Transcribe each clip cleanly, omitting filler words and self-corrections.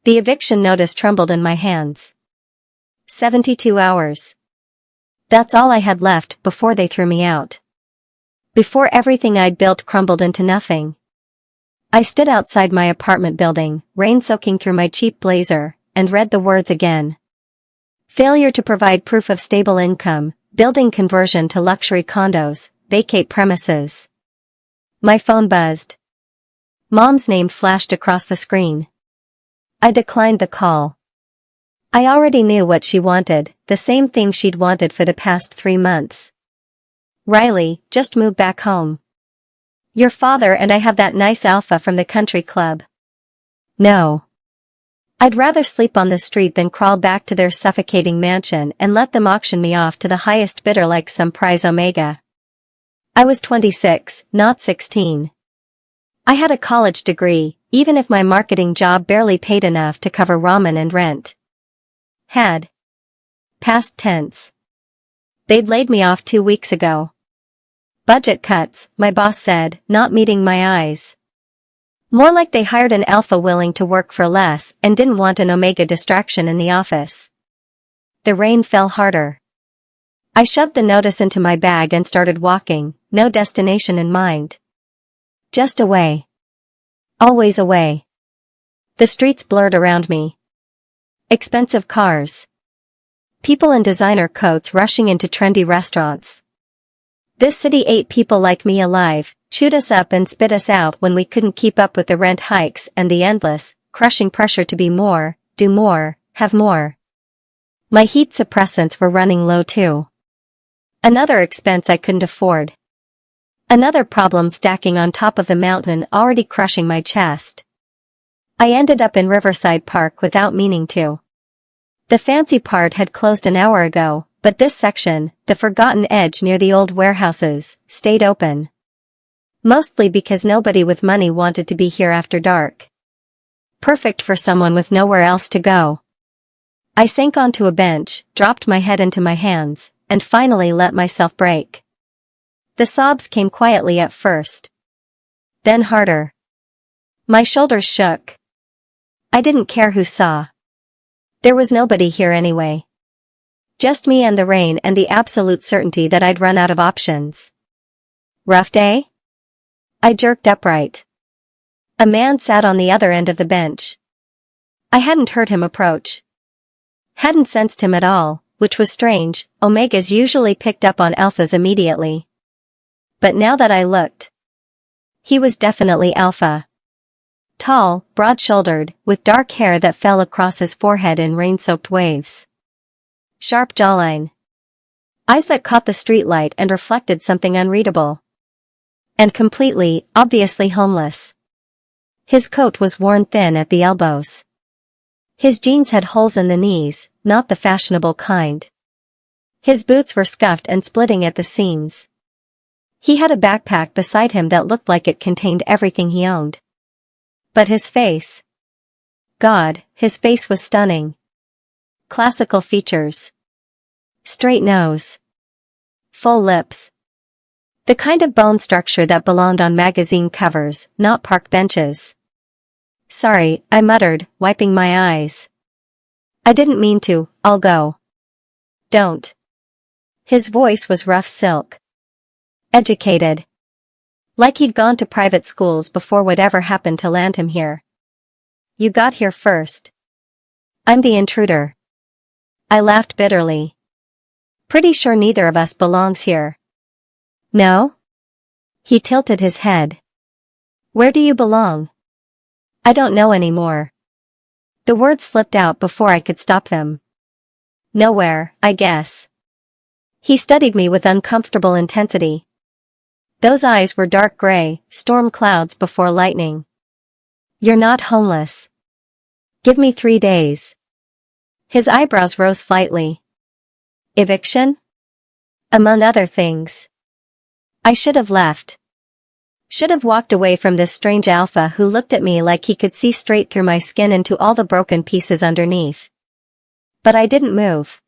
The eviction notice trembled in my hands. 72 hours. That's all I had left before they threw me out. Before everything I'd built crumbled into nothing. I stood outside my apartment building, rain soaking through my cheap blazer, and read the words again. Failure to provide proof of stable income, building conversion to luxury condos, vacate premises. My phone buzzed. Mom's name flashed across the screen. I declined the call. I already knew what she wanted, the same thing she'd wanted for the past 3 months. Riley, just move back home. Your father and I have that nice alpha from the country club. No. I'd rather sleep on the street than crawl back to their suffocating mansion and let them auction me off to the highest bidder like some prize omega. I was 26, not 16. I had a college degree, even if my marketing job barely paid enough to cover ramen and rent. Had. Past tense. They'd laid me off 2 weeks ago. Budget cuts, my boss said, not meeting my eyes. More like they hired an alpha willing to work for less and didn't want an omega distraction in the office. The rain fell harder. I shoved the notice into my bag and started walking, no destination in mind. Just away. Always away. The streets blurred around me. Expensive cars. People in designer coats rushing into trendy restaurants. This city ate people like me alive, chewed us up and spit us out when we couldn't keep up with the rent hikes and the endless, crushing pressure to be more, do more, have more. My heat suppressants were running low too. Another expense I couldn't afford. Another problem stacking on top of the mountain already crushing my chest. I ended up in Riverside Park without meaning to. The fancy part had closed an hour ago, but this section, the forgotten edge near the old warehouses, stayed open. Mostly because nobody with money wanted to be here after dark. Perfect for someone with nowhere else to go. I sank onto a bench, dropped my head into my hands, and finally let myself break. The sobs came quietly at first. Then harder. My shoulders shook. I didn't care who saw. There was nobody here anyway. Just me and the rain and the absolute certainty that I'd run out of options. Rough day? I jerked upright. A man sat on the other end of the bench. I hadn't heard him approach. Hadn't sensed him at all, which was strange. Omegas usually picked up on alphas immediately. But now that I looked, he was definitely alpha. Tall, broad-shouldered, with dark hair that fell across his forehead in rain-soaked waves. Sharp jawline. Eyes that caught the streetlight and reflected something unreadable. And completely, obviously homeless. His coat was worn thin at the elbows. His jeans had holes in the knees, not the fashionable kind. His boots were scuffed and splitting at the seams. He had a backpack beside him that looked like it contained everything he owned. But his face. God, his face was stunning. Classical features. Straight nose. Full lips. The kind of bone structure that belonged on magazine covers, not park benches. Sorry, I muttered, wiping my eyes. I didn't mean to, I'll go. Don't. His voice was rough silk. Educated. Like he'd gone to private schools before whatever happened to land him here. You got here first. I'm the intruder. I laughed bitterly. Pretty sure neither of us belongs here. No? He tilted his head. Where do you belong? I don't know anymore. The words slipped out before I could stop them. Nowhere, I guess. He studied me with uncomfortable intensity. Those eyes were dark gray, storm clouds before lightning. You're not homeless. Give me 3 days. His eyebrows rose slightly. Eviction? Among other things. I should have left. Should have walked away from this strange alpha who looked at me like he could see straight through my skin into all the broken pieces underneath. But I didn't move.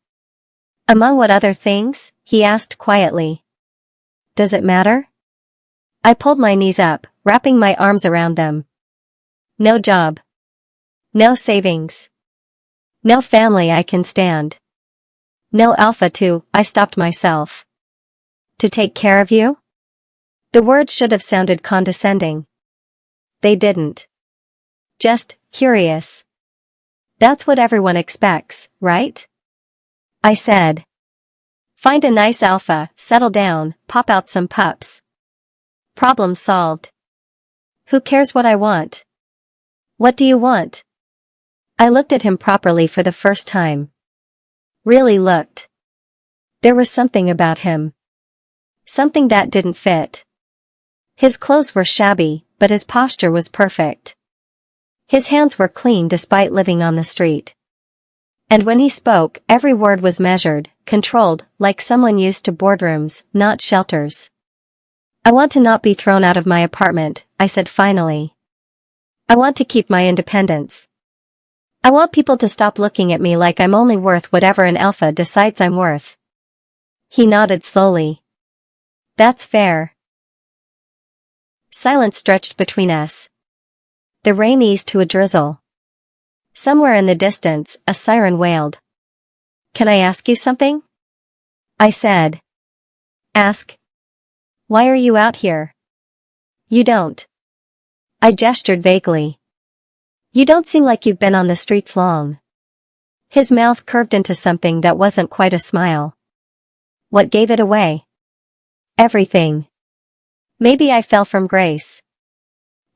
Among what other things? He asked quietly. Does it matter? I pulled my knees up, wrapping my arms around them. No job. No savings. No family I can stand. No alpha to, I stopped myself. To take care of you? The words should have sounded condescending. They didn't. Just curious. That's what everyone expects, right? I said. Find a nice alpha, settle down, pop out some pups. Problem solved. Who cares what I want? What do you want? I looked at him properly for the first time. Really looked. There was something about him. Something that didn't fit. His clothes were shabby, but his posture was perfect. His hands were clean despite living on the street. And when he spoke, every word was measured, controlled, like someone used to boardrooms, not shelters. I want to not be thrown out of my apartment, I said finally. I want to keep my independence. I want people to stop looking at me like I'm only worth whatever an alpha decides I'm worth. He nodded slowly. That's fair. Silence stretched between us. The rain eased to a drizzle. Somewhere in the distance, a siren wailed. Can I ask you something? I said. Ask. Why are you out here? You don't. I gestured vaguely. You don't seem like you've been on the streets long. His mouth curved into something that wasn't quite a smile. What gave it away? Everything. Maybe I fell from grace.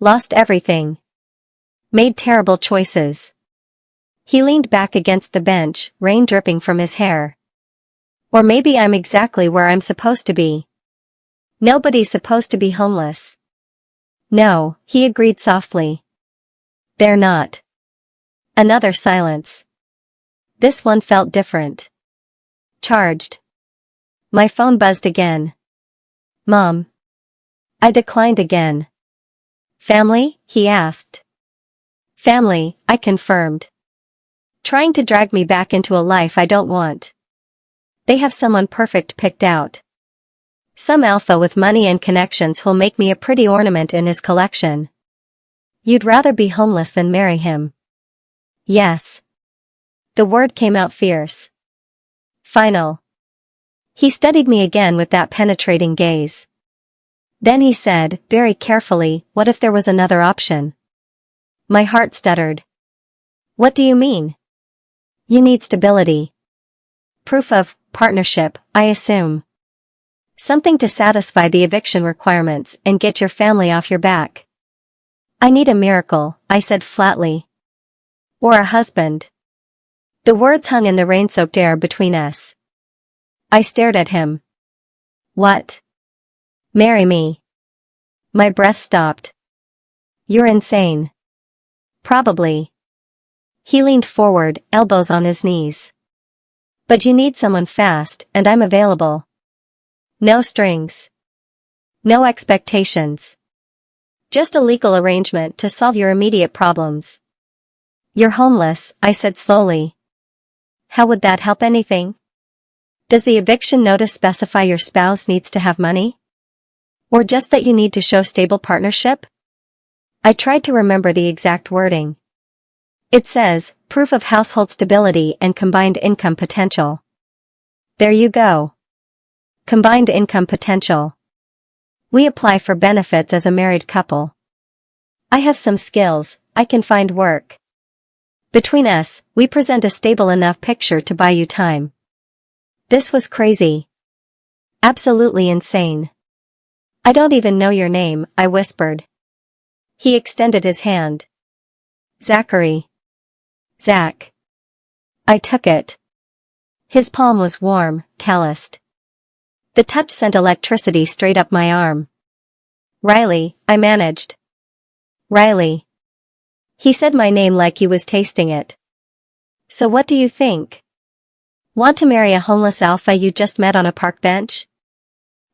Lost everything. Made terrible choices. He leaned back against the bench, rain dripping from his hair. Or maybe I'm exactly where I'm supposed to be. Nobody's supposed to be homeless. No, he agreed softly. They're not. Another silence. This one felt different. Charged. My phone buzzed again. Mom. I declined again. Family? He asked. Family, I confirmed. Trying to drag me back into a life I don't want. They have someone perfect picked out. Some alpha with money and connections who'll make me a pretty ornament in his collection. You'd rather be homeless than marry him. Yes. The word came out fierce. Final. He studied me again with that penetrating gaze. Then he said, very carefully, what if there was another option? My heart stuttered. What do you mean? You need stability. Proof of partnership, I assume. Something to satisfy the eviction requirements and get your family off your back. I need a miracle, I said flatly. Or a husband. The words hung in the rain-soaked air between us. I stared at him. What? Marry me. My breath stopped. You're insane. Probably. He leaned forward, elbows on his knees. But you need someone fast, and I'm available. No strings. No expectations. Just a legal arrangement to solve your immediate problems. You're homeless, I said slowly. How would that help anything? Does the eviction notice specify your spouse needs to have money? Or just that you need to show stable partnership? I tried to remember the exact wording. It says, proof of household stability and combined income potential. There you go. Combined income potential. We apply for benefits as a married couple. I have some skills, I can find work. Between us, we present a stable enough picture to buy you time. This was crazy. Absolutely insane. I don't even know your name, I whispered. He extended his hand. Zachary. Zach. I took it. His palm was warm, calloused. The touch sent electricity straight up my arm. Riley, I managed. Riley. He said my name like he was tasting it. So what do you think? Want to marry a homeless alpha you just met on a park bench?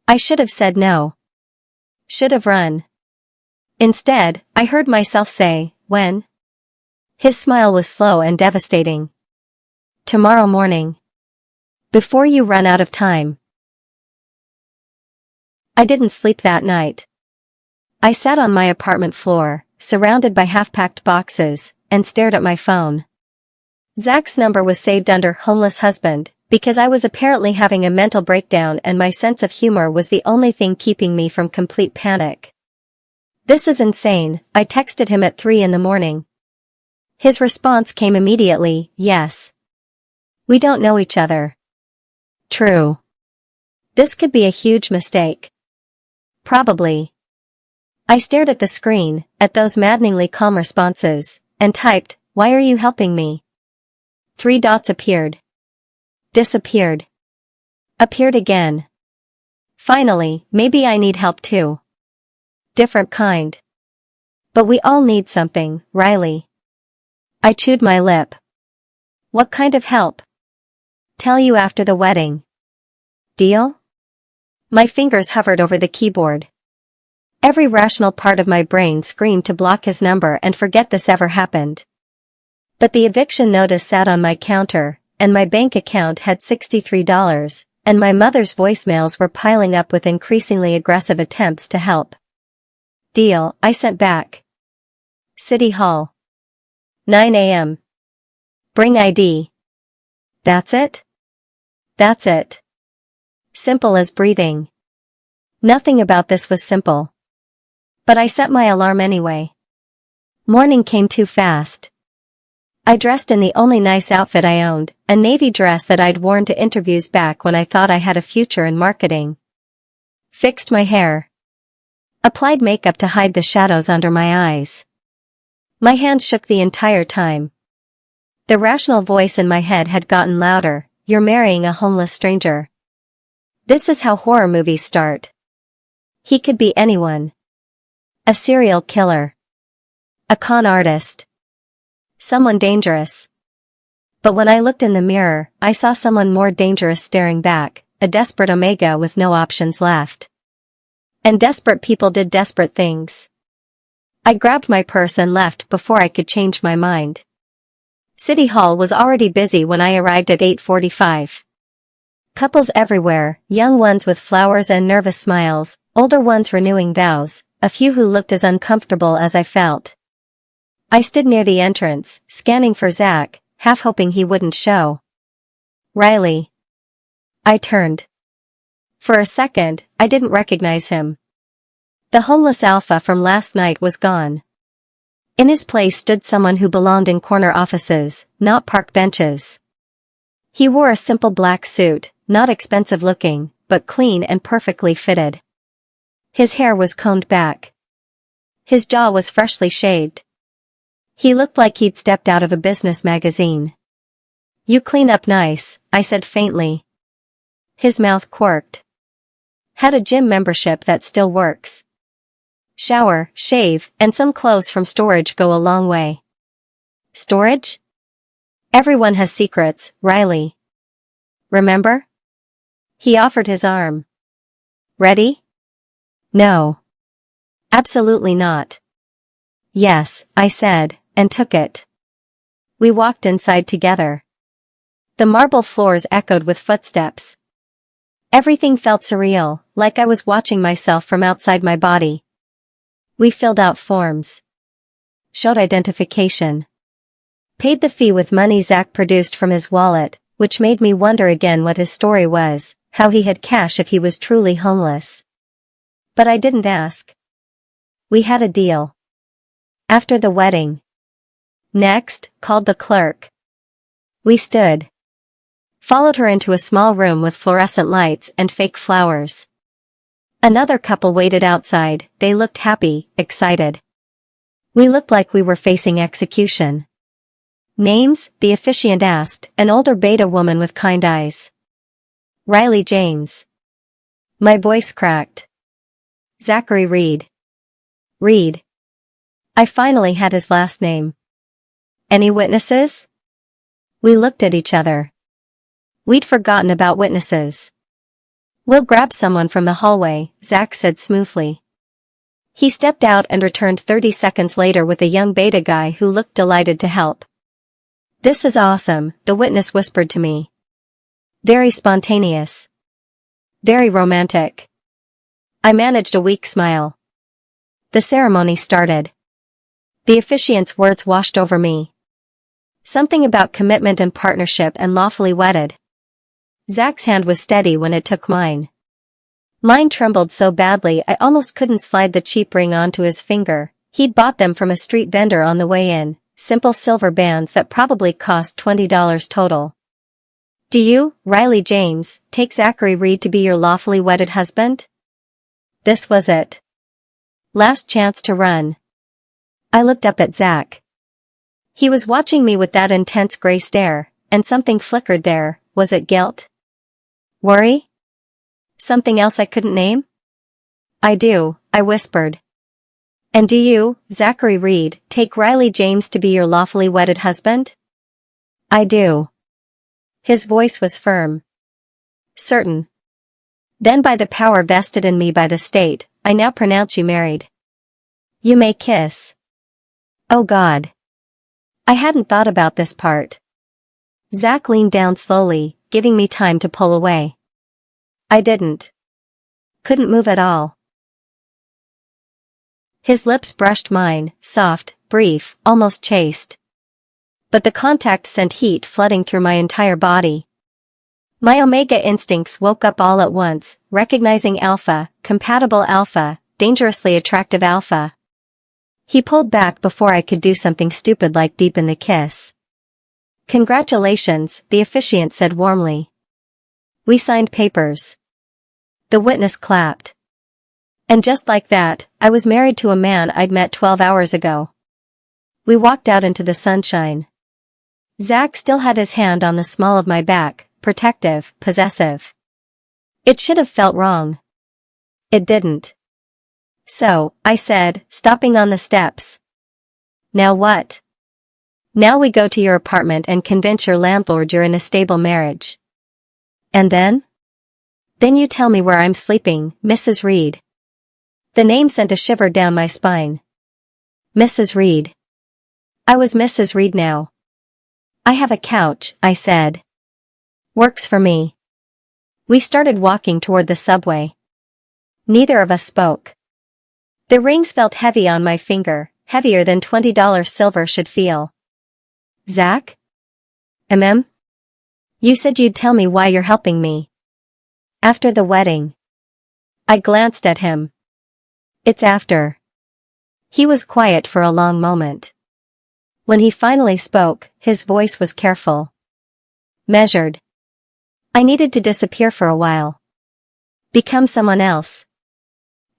I should have said no. Should have run. Instead, I heard myself say, when? His smile was slow and devastating. Tomorrow morning. Before you run out of time. I didn't sleep that night. I sat on my apartment floor, surrounded by half-packed boxes, and stared at my phone. Zach's number was saved under homeless husband, because I was apparently having a mental breakdown and my sense of humor was the only thing keeping me from complete panic. This is insane, I texted him at 3 in the morning. His response came immediately, yes. We don't know each other. True. This could be a huge mistake. Probably. I stared at the screen, at those maddeningly calm responses, and typed, "Why are you helping me?" 3 dots appeared. Disappeared. Appeared again. Finally, maybe I need help too. Different kind. But we all need something, Riley. I chewed my lip. What kind of help? Tell you after the wedding. Deal? My fingers hovered over the keyboard. Every rational part of my brain screamed to block his number and forget this ever happened. But the eviction notice sat on my counter, and my bank account had $63, and my mother's voicemails were piling up with increasingly aggressive attempts to help. Deal, I sent back. City Hall. 9 a.m. Bring ID. That's it? That's it. Simple as breathing. Nothing about this was simple. But I set my alarm anyway. Morning came too fast. I dressed in the only nice outfit I owned, a navy dress that I'd worn to interviews back when I thought I had a future in marketing. Fixed my hair. Applied makeup to hide the shadows under my eyes. My hands shook the entire time. The rational voice in my head had gotten louder, "You're marrying a homeless stranger." This is how horror movies start. He could be anyone. A serial killer. A con artist. Someone dangerous. But when I looked in the mirror, I saw someone more dangerous staring back, a desperate Omega with no options left. And desperate people did desperate things. I grabbed my purse and left before I could change my mind. City Hall was already busy when I arrived at 8:45. Couples everywhere, young ones with flowers and nervous smiles, older ones renewing vows, a few who looked as uncomfortable as I felt. I stood near the entrance, scanning for Zach, half hoping he wouldn't show. Riley. I turned. For a second, I didn't recognize him. The homeless alpha from last night was gone. In his place stood someone who belonged in corner offices, not park benches. He wore a simple black suit, not expensive looking, but clean and perfectly fitted. His hair was combed back. His jaw was freshly shaved. He looked like he'd stepped out of a business magazine. "You clean up nice," I said faintly. His mouth quirked. "Had a gym membership that still works. Shower, shave, and some clothes from storage go a long way." Storage? Everyone has secrets, Riley. Remember? He offered his arm. Ready? No. Absolutely not. Yes, I said, and took it. We walked inside together. The marble floors echoed with footsteps. Everything felt surreal, like I was watching myself from outside my body. We filled out forms. Showed identification. Paid the fee with money Zach produced from his wallet, which made me wonder again what his story was, how he had cash if he was truly homeless. But I didn't ask. We had a deal. After the wedding. Next, called the clerk. We stood. Followed her into a small room with fluorescent lights and fake flowers. Another couple waited outside, they looked happy, excited. We looked like we were facing execution. Names? The officiant asked, an older beta woman with kind eyes. Riley James. My voice cracked. Zachary Reid. Reid. I finally had his last name. Any witnesses? We looked at each other. We'd forgotten about witnesses. We'll grab someone from the hallway, Zach said smoothly. He stepped out and returned 30 seconds later with a young beta guy who looked delighted to help. This is awesome, the witness whispered to me. Very spontaneous. Very romantic. I managed a weak smile. The ceremony started. The officiant's words washed over me. Something about commitment and partnership and lawfully wedded. Zach's hand was steady when it took mine. Mine trembled so badly I almost couldn't slide the cheap ring onto his finger. He'd bought them from a street vendor on the way in, simple silver bands that probably cost $20 total. Do you, Riley James, take Zachary Reid to be your lawfully wedded husband? This was it. Last chance to run. I looked up at Zach. He was watching me with that intense gray stare, and something flickered there. Was it guilt? Worry? Something else I couldn't name? I do, I whispered. And do you, Zachary Reid, take Riley James to be your lawfully wedded husband? I do. His voice was firm. Certain. Then by the power vested in me by the state, I now pronounce you married. You may kiss. Oh God. I hadn't thought about this part. Zach leaned down slowly, giving me time to pull away. I didn't. Couldn't move at all. His lips brushed mine, soft, brief, almost chaste. But the contact sent heat flooding through my entire body. My omega instincts woke up all at once, recognizing alpha, compatible alpha, dangerously attractive alpha. He pulled back before I could do something stupid like deepen the kiss. Congratulations, the officiant said warmly. We signed papers. The witness clapped. And just like that, I was married to a man I'd met 12 hours ago. We walked out into the sunshine. Zach still had his hand on the small of my back, protective, possessive. It should have felt wrong. It didn't. So, I said, stopping on the steps. Now what? Now we go to your apartment and convince your landlord you're in a stable marriage. And then? Then you tell me where I'm sleeping, Mrs. Reid. The name sent a shiver down my spine. Mrs. Reid. I was Mrs. Reid now. I have a couch, I said. Works for me. We started walking toward the subway. Neither of us spoke. The rings felt heavy on my finger, heavier than $20 silver should feel. Zach? You said you'd tell me why you're helping me. After the wedding. I glanced at him. It's after. He was quiet for a long moment. When he finally spoke, his voice was careful. Measured. I needed to disappear for a while. Become someone else.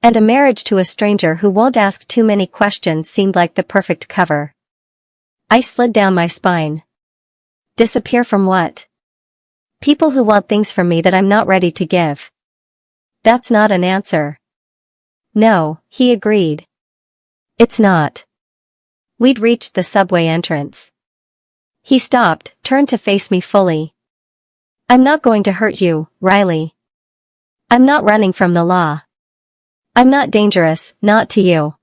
And a marriage to a stranger who won't ask too many questions seemed like the perfect cover. I slid down my spine. Disappear from what? People who want things from me that I'm not ready to give. That's not an answer. No, he agreed. It's not. We'd reached the subway entrance. He stopped, turned to face me fully. I'm not going to hurt you, Riley. I'm not running from the law. I'm not dangerous, not to you.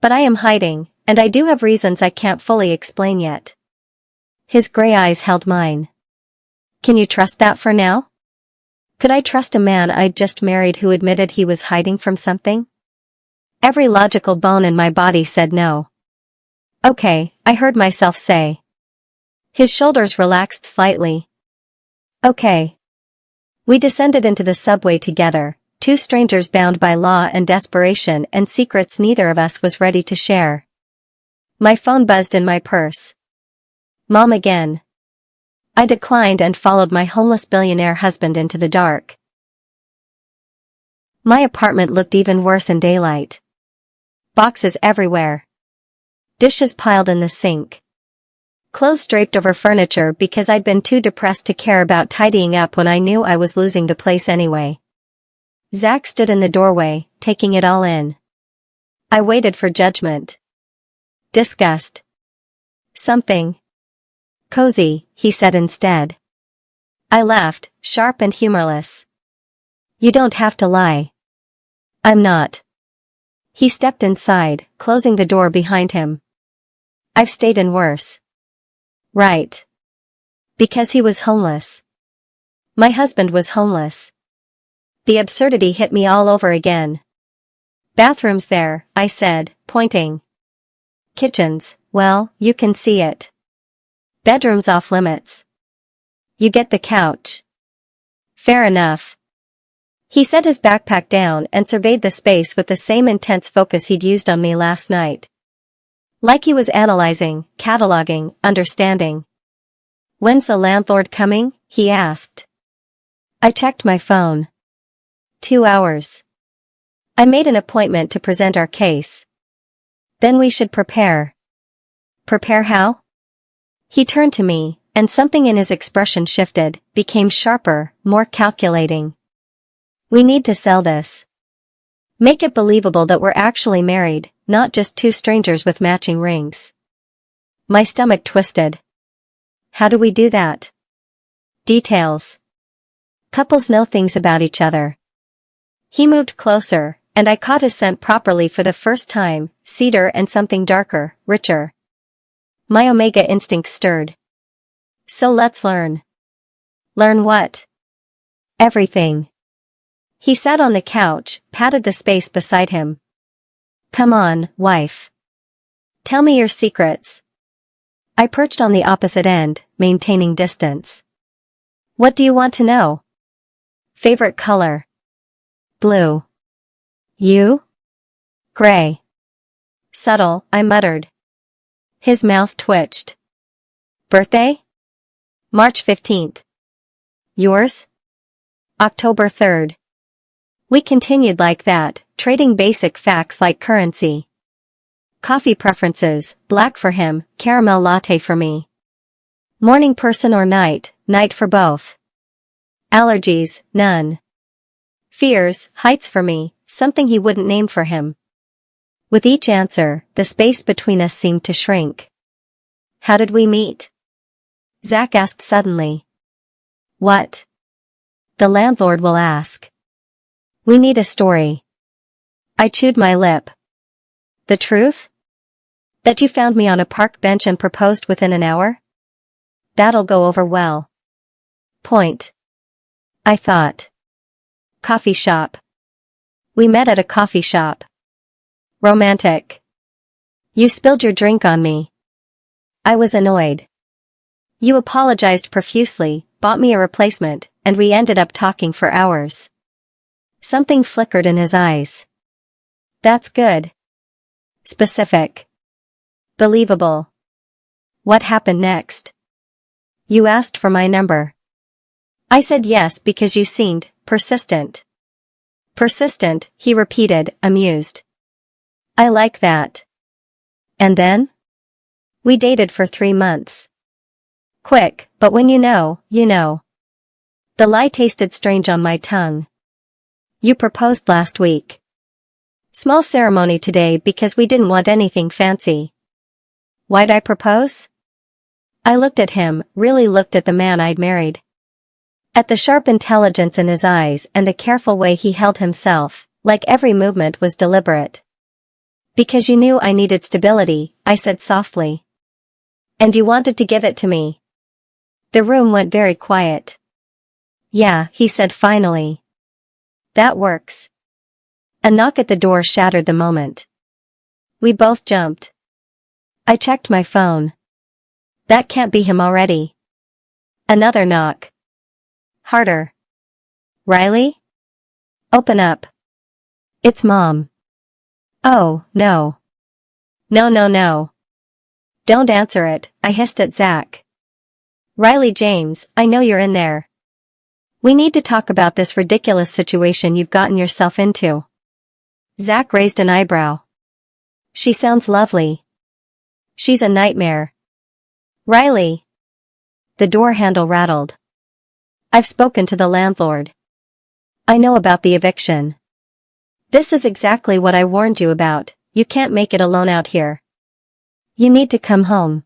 But I am hiding, and I do have reasons I can't fully explain yet. His gray eyes held mine. Can you trust that for now? Could I trust a man I'd just married who admitted he was hiding from something? Every logical bone in my body said no. Okay, I heard myself say. His shoulders relaxed slightly. Okay. We descended into the subway together, two strangers bound by law and desperation and secrets neither of us was ready to share. My phone buzzed in my purse. Mom again. I declined and followed my homeless billionaire husband into the dark. My apartment looked even worse in daylight. Boxes everywhere. Dishes piled in the sink. Clothes draped over furniture because I'd been too depressed to care about tidying up when I knew I was losing the place anyway. Zach stood in the doorway, taking it all in. I waited for judgment. Disgust. Something. Cozy, he said instead. I laughed, sharp and humorless. You don't have to lie. I'm not. He stepped inside, closing the door behind him. I've stayed in worse. Right. Because he was homeless. My husband was homeless. The absurdity hit me all over again. Bathrooms there, I said, pointing. Kitchens, well, you can see it. Bedrooms off limits. You get the couch. Fair enough. He set his backpack down and surveyed the space with the same intense focus he'd used on me last night. Like he was analyzing, cataloging, understanding. When's the landlord coming? He asked. I checked my phone. 2 hours. I made an appointment to present our case. Then we should prepare. Prepare how? He turned to me, and something in his expression shifted, became sharper, more calculating. We need to sell this. Make it believable that we're actually married, not just two strangers with matching rings. My stomach twisted. How do we do that? Details. Couples know things about each other. He moved closer, and I caught his scent properly for the first time, cedar and something darker, richer. My omega instinct stirred. So let's learn. Learn what? Everything. He sat on the couch, patted the space beside him. Come on, wife. Tell me your secrets. I perched on the opposite end, maintaining distance. What do you want to know? Favorite color? Blue. You? Gray. Subtle, I muttered. His mouth twitched. Birthday? March 15th. Yours? October 3rd. We continued like that, trading basic facts like currency. Coffee preferences, black for him, caramel latte for me. Morning person or night, night for both. Allergies, none. Fears, heights for me, something he wouldn't name for him. With each answer, the space between us seemed to shrink. How did we meet? Zach asked suddenly. What? The landlord will ask. We need a story. I chewed my lip. The truth? That you found me on a park bench and proposed within an hour? That'll go over well. Point. I thought. Coffee shop. We met at a coffee shop. Romantic. You spilled your drink on me. I was annoyed. You apologized profusely, bought me a replacement, and we ended up talking for hours. Something flickered in his eyes. That's good. Specific. Believable. What happened next? You asked for my number. I said yes because you seemed persistent. Persistent, he repeated, amused. I like that. And then? We dated for 3 months. Quick, but when you know, you know. The lie tasted strange on my tongue. You proposed last week. Small ceremony today because we didn't want anything fancy. Why'd I propose? I looked at him, really looked at the man I'd married. At the sharp intelligence in his eyes and the careful way he held himself, like every movement was deliberate. Because you knew I needed stability, I said softly. And you wanted to give it to me. The room went very quiet. Yeah, he said finally. That works. A knock at the door shattered the moment. We both jumped. I checked my phone. That can't be him already. Another knock. Harder. Riley? Open up. It's Mom. Oh, no. No, no, no. Don't answer it, I hissed at Zach. Riley James, I know you're in there. We need to talk about this ridiculous situation you've gotten yourself into. Zach raised an eyebrow. She sounds lovely. She's a nightmare. Riley. The door handle rattled. I've spoken to the landlord. I know about the eviction. This is exactly what I warned you about. You can't make it alone out here. You need to come home.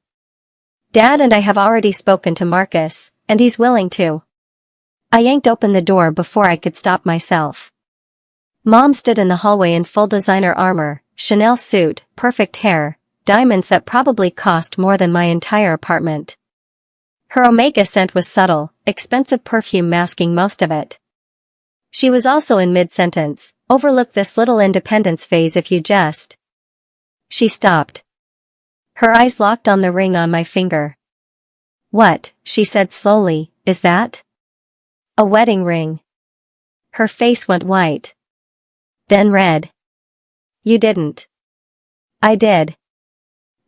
Dad and I have already spoken to Marcus, and he's willing to. I yanked open the door before I could stop myself. Mom stood in the hallway in full designer armor, Chanel suit, perfect hair, diamonds that probably cost more than my entire apartment. Her omega scent was subtle, expensive perfume masking most of it. She was also in mid-sentence, overlook this little independence phase if you just. She stopped. Her eyes locked on the ring on my finger. "What," she said slowly, "is that?" "A wedding ring." Her face went white. Then red. "You didn't." "I did."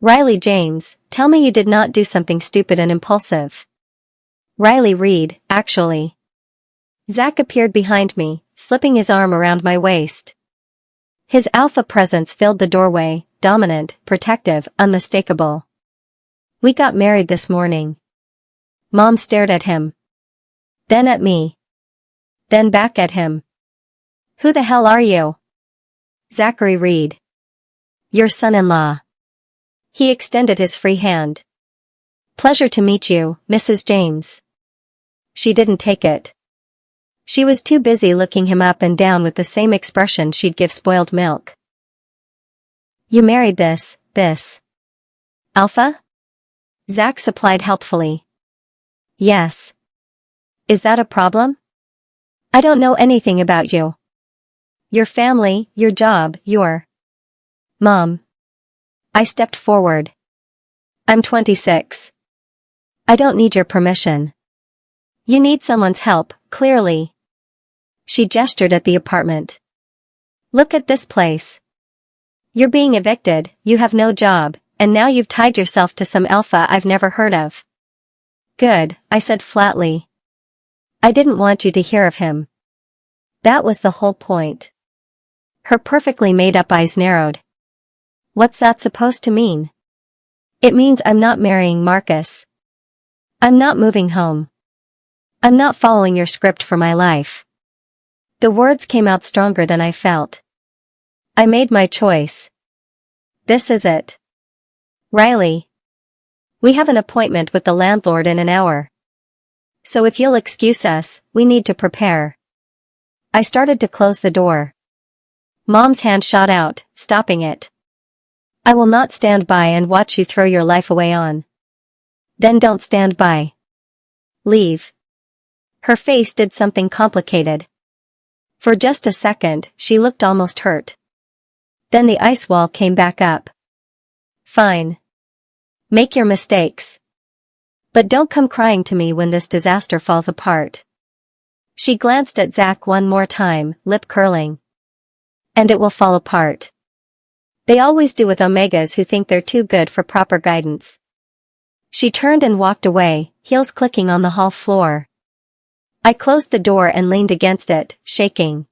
"Riley James, tell me you did not do something stupid and impulsive." "Riley Reid, actually." Zach appeared behind me, slipping his arm around my waist. His alpha presence filled the doorway, dominant, protective, unmistakable. "We got married this morning." Mom stared at him. Then at me. Then back at him. "Who the hell are you?" "Zachary Reid. Your son-in-law." He extended his free hand. "Pleasure to meet you, Mrs. James." She didn't take it. She was too busy looking him up and down with the same expression she'd give spoiled milk. "You married this alpha?" Zach supplied helpfully. "Yes." "Is that a problem?" "I don't know anything about you. Your family, your job, your..." "Mom." I stepped forward. "I'm 26. I don't need your permission." "You need someone's help, clearly." She gestured at the apartment. "Look at this place. You're being evicted, you have no job, and now you've tied yourself to some alpha I've never heard of." "Good," I said flatly. "I didn't want you to hear of him." That was the whole point. Her perfectly made-up eyes narrowed. "What's that supposed to mean?" "It means I'm not marrying Marcus. I'm not moving home. I'm not following your script for my life." The words came out stronger than I felt. I made my choice. This is it. "Riley. We have an appointment with the landlord in an hour. So if you'll excuse us, we need to prepare." I started to close the door. Mom's hand shot out, stopping it. "I will not stand by and watch you throw your life away on." "Then don't stand by. Leave." Her face did something complicated. For just a second, she looked almost hurt. Then the ice wall came back up. "Fine. Make your mistakes. But don't come crying to me when this disaster falls apart." She glanced at Zach one more time, lip curling. "And it will fall apart. They always do with omegas who think they're too good for proper guidance." She turned and walked away, heels clicking on the hall floor. I closed the door and leaned against it, shaking.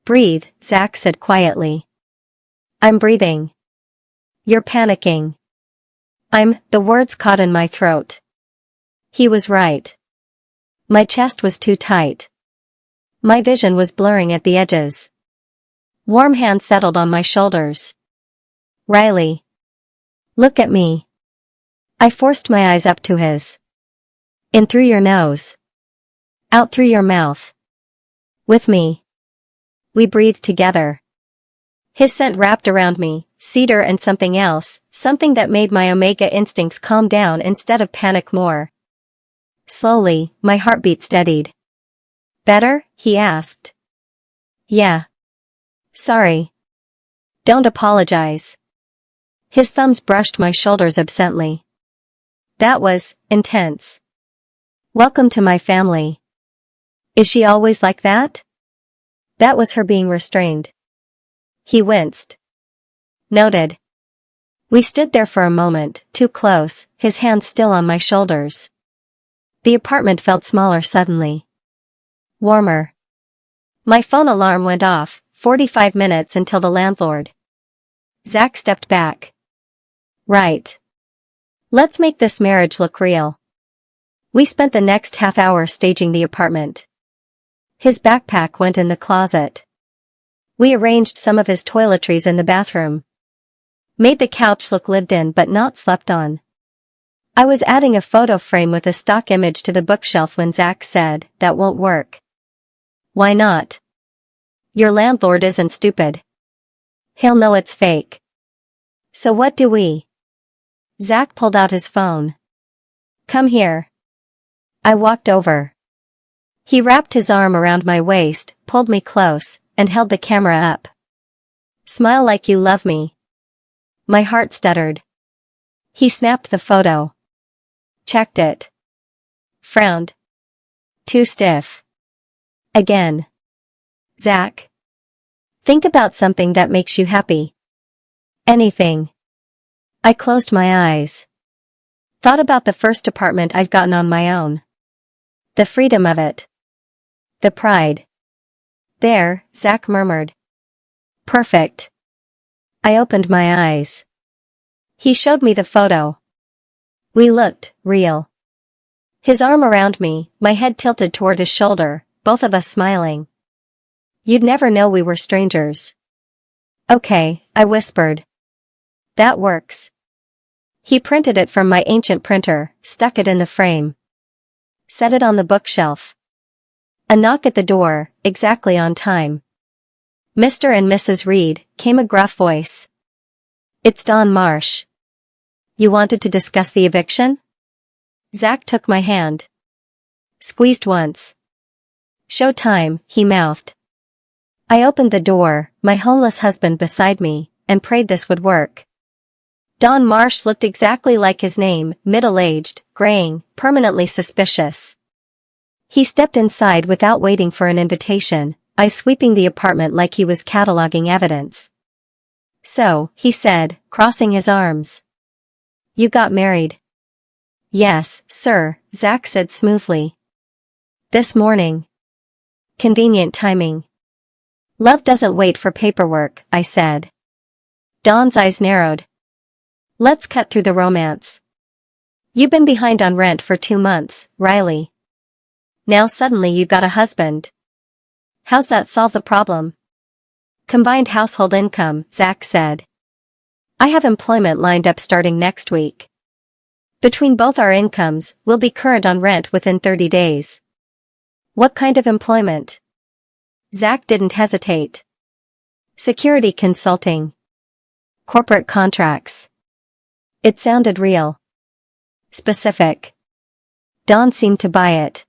"Breathe," Zach said quietly. "I'm breathing." "You're panicking." The words caught in my throat. He was right. My chest was too tight. My vision was blurring at the edges. Warm hands settled on my shoulders. "Riley. Look at me." I forced my eyes up to his. "In through your nose. Out through your mouth. With me." We breathed together. His scent wrapped around me, cedar and something else, something that made my omega instincts calm down instead of panic more. Slowly, my heartbeat steadied. "Better?" he asked. "Yeah." "Sorry." "Don't apologize." His thumbs brushed my shoulders absently. That was intense. "Welcome to my family." "Is she always like that?" That was her being restrained. He winced. "Noted." We stood there for a moment, too close, his hands still on my shoulders. The apartment felt smaller suddenly. Warmer. My phone alarm went off, 45 minutes until the landlord. Zach stepped back. "Right. Let's make this marriage look real." We spent the next half hour staging the apartment. His backpack went in the closet. We arranged some of his toiletries in the bathroom. Made the couch look lived in but not slept on. I was adding a photo frame with a stock image to the bookshelf when Zach said, "That won't work." "Why not?" "Your landlord isn't stupid. He'll know it's fake." "So what do we?" Zach pulled out his phone. "Come here." I walked over. He wrapped his arm around my waist, pulled me close, and held the camera up. "Smile like you love me." My heart stuttered. He snapped the photo. Checked it. Frowned. Too stiff. Again. Zach. Think about something that makes you happy. Anything. I closed my eyes. Thought about the first apartment I'd gotten on my own. The freedom of it. The pride. There, Zach murmured. Perfect. I opened my eyes. He showed me the photo. We looked real. His arm around me, my head tilted toward his shoulder, both of us smiling. You'd never know we were strangers. Okay, I whispered. That works. He printed it from my ancient printer, stuck it in the frame. Set it on the bookshelf. A knock at the door, exactly on time. Mr. and Mrs. Reid, came a gruff voice. It's Don Marsh. You wanted to discuss the eviction? Zach took my hand. Squeezed once. Show time, he mouthed. I opened the door, my homeless husband beside me, and prayed this would work. Don Marsh looked exactly like his name, middle-aged, graying, permanently suspicious. He stepped inside without waiting for an invitation, eyes sweeping the apartment like he was cataloging evidence. So, he said, crossing his arms. You got married. Yes, sir, Zach said smoothly. This morning. Convenient timing. Love doesn't wait for paperwork, I said. Don's eyes narrowed. Let's cut through the romance. You've been behind on rent for 2 months, Riley. Now suddenly you got a husband. How's that solve the problem? Combined household income, Zach said. I have employment lined up starting next week. Between both our incomes, we'll be current on rent within 30 days. What kind of employment? Zach didn't hesitate. Security consulting. Corporate contracts. It sounded real. Specific. Don seemed to buy it.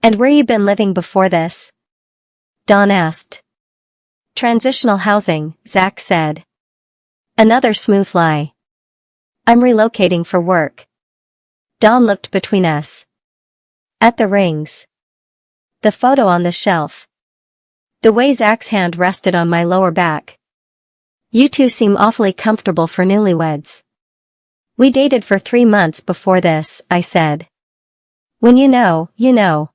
And where you been living before this? Don asked. Transitional housing, Zach said. Another smooth lie. I'm relocating for work. Don looked between us. At the rings. The photo on the shelf. The way Zach's hand rested on my lower back. You two seem awfully comfortable for newlyweds. We dated for 3 months before this, I said. When you know, you know.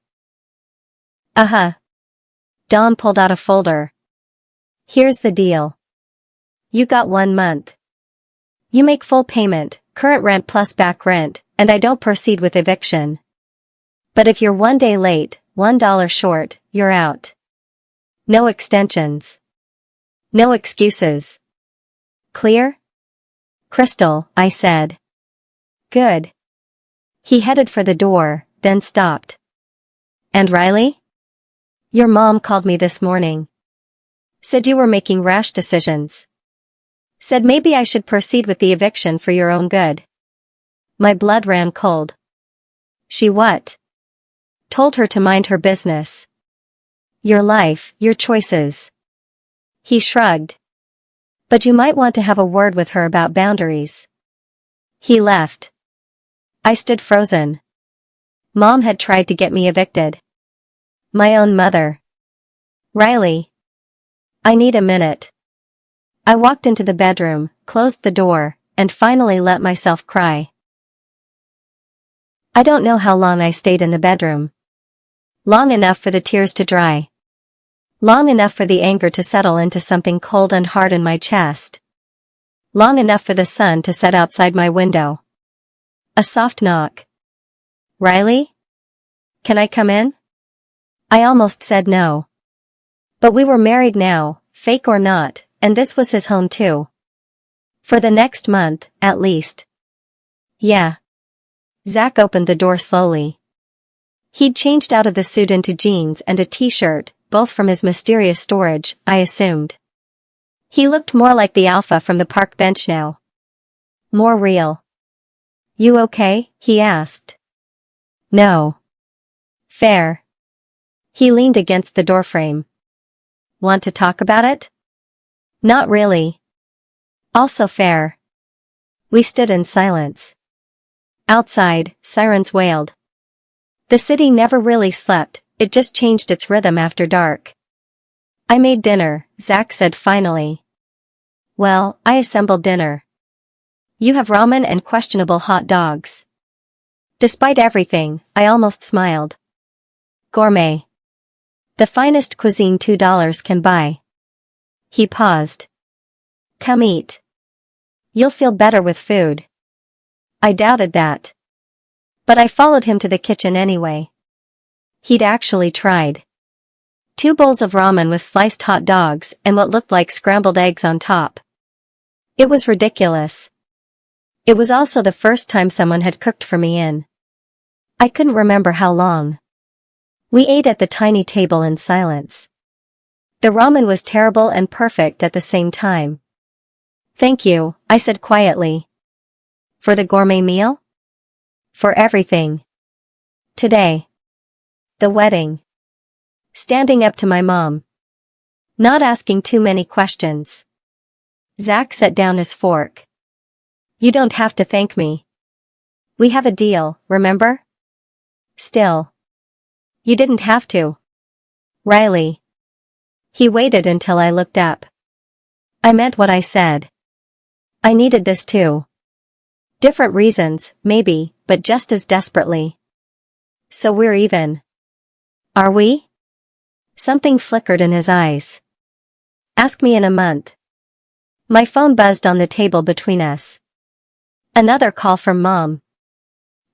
Uh-huh. Don pulled out a folder. Here's the deal. You got 1 month. You make full payment, current rent plus back rent, and I don't proceed with eviction. But if you're 1 day late, $1 short, you're out. No extensions. No excuses. Clear? Crystal, I said. Good. He headed for the door, then stopped. And Riley? Your mom called me this morning. Said you were making rash decisions. Said maybe I should proceed with the eviction for your own good. My blood ran cold. She what? Told her to mind her business. Your life, your choices. He shrugged. But you might want to have a word with her about boundaries. He left. I stood frozen. Mom had tried to get me evicted. My own mother. Riley. I need a minute. I walked into the bedroom, closed the door, and finally let myself cry. I don't know how long I stayed in the bedroom. Long enough for the tears to dry. Long enough for the anger to settle into something cold and hard in my chest. Long enough for the sun to set outside my window. A soft knock. Riley? Can I come in? I almost said no. But we were married now, fake or not, and this was his home too. For the next month, at least. Yeah. Zach opened the door slowly. He'd changed out of the suit into jeans and a t-shirt, both from his mysterious storage, I assumed. He looked more like the alpha from the park bench now. More real. You okay? He asked. No. Fair. He leaned against the doorframe. Want to talk about it? Not really. Also fair. We stood in silence. Outside, sirens wailed. The city never really slept, it just changed its rhythm after dark. I made dinner, Zach said finally. Well, I assembled dinner. You have ramen and questionable hot dogs. Despite everything, I almost smiled. Gourmet. The finest cuisine $2 can buy. He paused. Come eat. You'll feel better with food. I doubted that. But I followed him to the kitchen anyway. He'd actually tried. 2 bowls of ramen with sliced hot dogs and what looked like scrambled eggs on top. It was ridiculous. It was also the first time someone had cooked for me in I couldn't remember how long. We ate at the tiny table in silence. The ramen was terrible and perfect at the same time. Thank you, I said quietly. For the gourmet meal? For everything. Today. The wedding. Standing up to my mom. Not asking too many questions. Zach set down his fork. You don't have to thank me. We have a deal, remember? Still. You didn't have to. Riley. He waited until I looked up. I meant what I said. I needed this too. Different reasons, maybe, but just as desperately. So we're even. Are we? Something flickered in his eyes. Ask me in a month. My phone buzzed on the table between us. Another call from Mom.